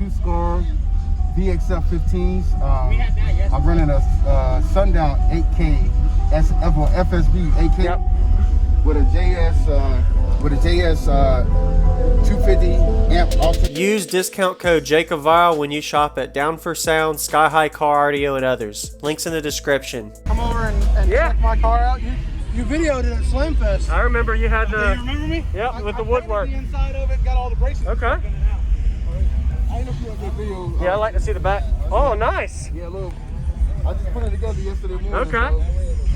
2 Scar VXF 15s. I'm running a Sundown 8K FSB 8K. Yep. With a JS 250 amp alternator. Use discount code JACOBVILE when you shop at Down for Sound, Sky High Car Audio, and others. Links in the description. Come over and check my car out. You videoed it at Slam Fest. I remember you had the... Do you remember me? Yep, with the I woodwork. painted the inside of it, got all the braces. Okay. I ain't know if you had that video. Yeah, I like to see the back. Oh, nice. Yeah, look. I just put it together yesterday morning. Okay.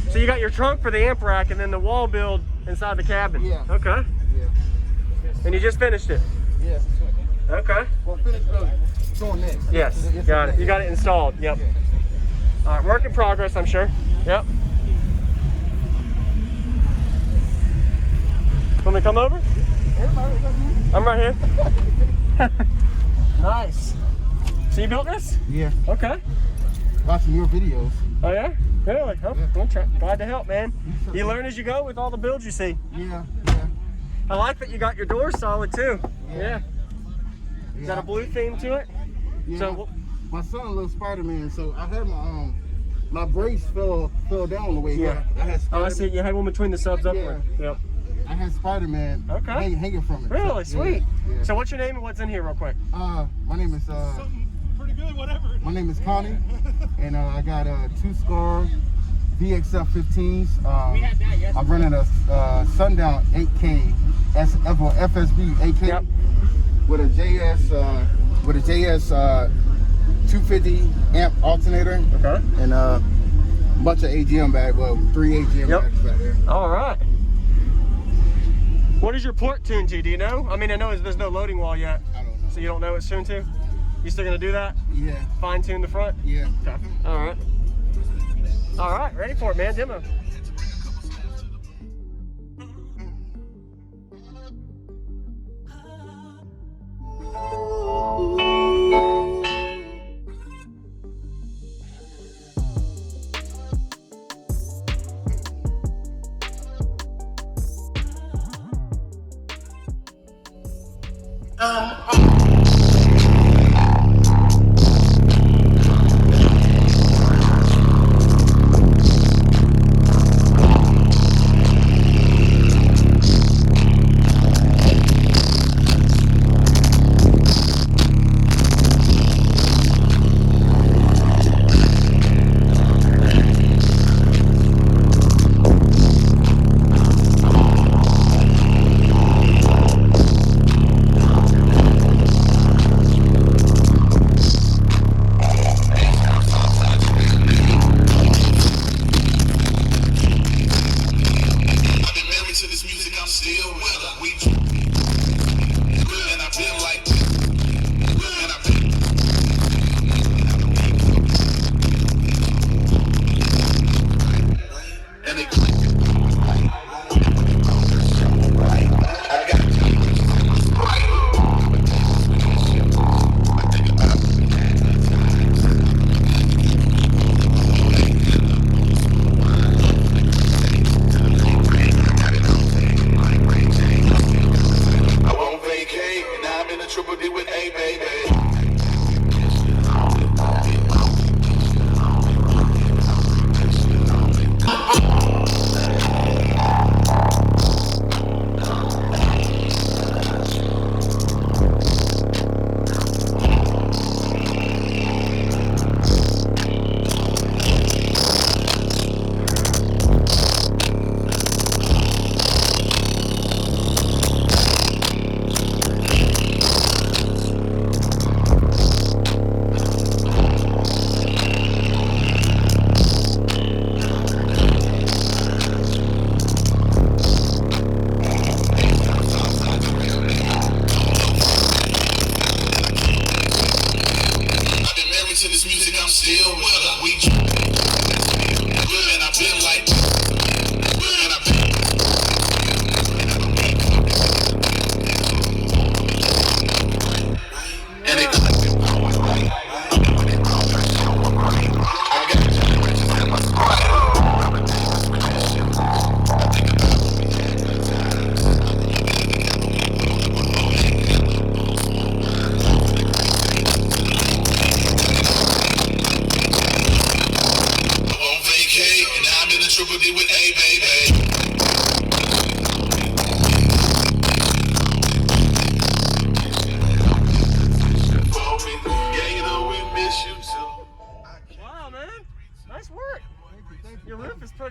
So you got your trunk for the amp rack and then the wall build inside the cabin. Yeah. Okay. Yeah. And you just finished it. Yeah. Okay. Well, finish building. It's going next. Yes. Got it. You got it installed. Yep. All right. Work in progress, I'm sure. Yep. Want me to come over? I'm right here. Nice. So you built this? Yeah. Okay. Watching your videos. Oh yeah? Really? Oh, I'm glad to help, man. You learn as you go with all the builds you see. Yeah. Yeah. I like that you got your doors solid too. Yeah. Is that a blue theme to it? Yeah. So my son loves Spider-Man, so I had my brace fell down the way. Yeah. I had oh, I see. You had one between the subs up there. Yep. I had Spider-Man hanging from it. Really? So, sweet. Yeah. So what's your name and what's in here real quick? My name is Something pretty good, whatever. my name is Konnie, and I got 2 Scar VXF 15s. I'm running a Sundown 8K FSB 8K. Yep. With a JS 250 amp alternator. Okay. And a bunch of AGM bags, well, 3 AGM bags back there. All right. What is your port tuned to? Do you know? I mean, I know there's no loading wall yet. I don't know. So you don't know it's tuned to? You still gonna do that? Yeah. Fine tune the front? Yeah. Okay. All right. All right. Ready for it, man. Demo.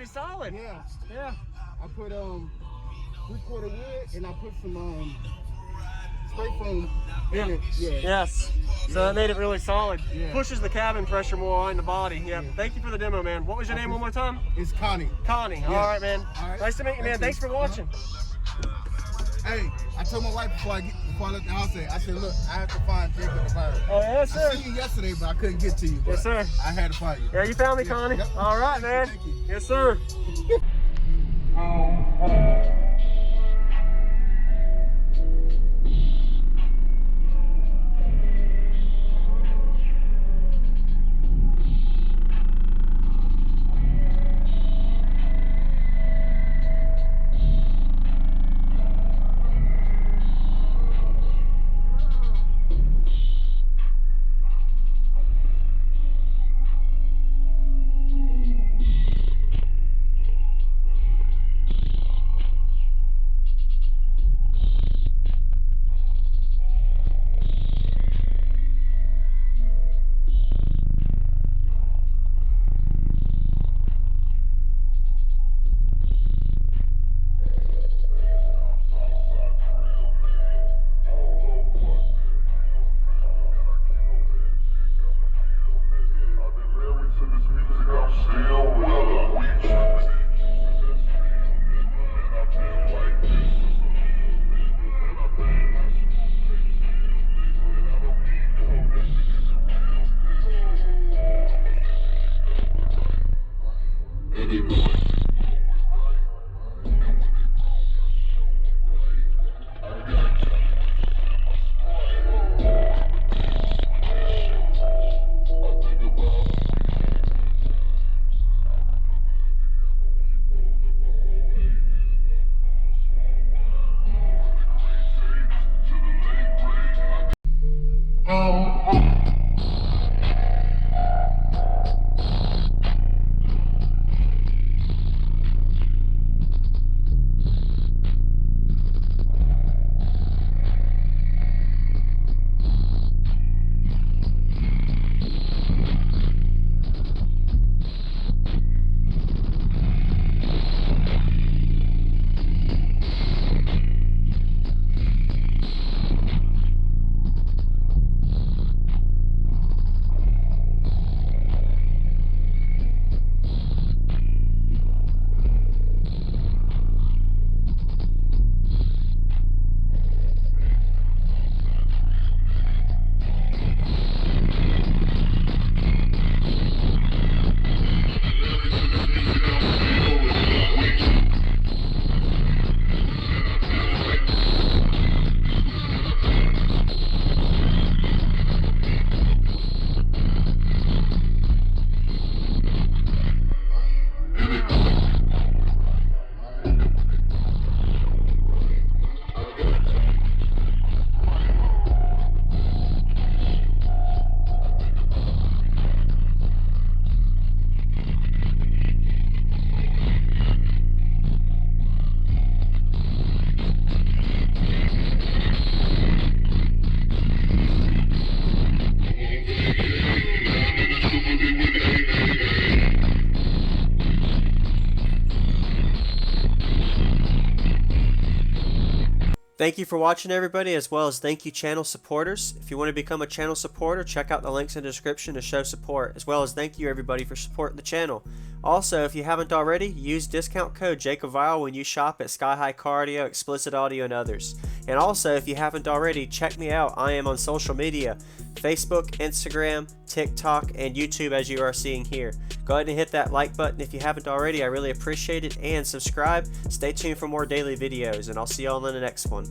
pretty solid. Yeah. Yeah. I put 3/4 wood and I put some spray foam in it. Yeah. Yes. So that made it really solid. Yeah. Pushes the cabin pressure more on the body. Yeah. Thank you for the demo, man. What was your name one more time? It's Konnie. Konnie. Yeah. All right, man. All right. Nice to meet you, man. Thanks for watching. Hey, I told my wife before I left the house, I said, look, I have to find Jacob the Virus. Oh, yes, sir. I seen you yesterday, but I couldn't get to you. Yes, sir. I had to find you. Yeah, you found me, Konnie. Yep. All right, man. Thank you. Yes, sir. Thank you for watching, everybody, as well as thank you channel supporters. If you want to become a channel supporter, check out the links in the description to show support, as well as thank you everybody for supporting the channel. Also, if you haven't already, use discount code JacobVile when you shop at Sky High Car Audio, Explicit Audio, and others. And also, if you haven't already, check me out. I am on social media, Facebook, Instagram, TikTok, and YouTube, as you are seeing here. Go ahead and hit that like button if you haven't already. I really appreciate it. And subscribe. Stay tuned for more daily videos, and I'll see you all in the next one.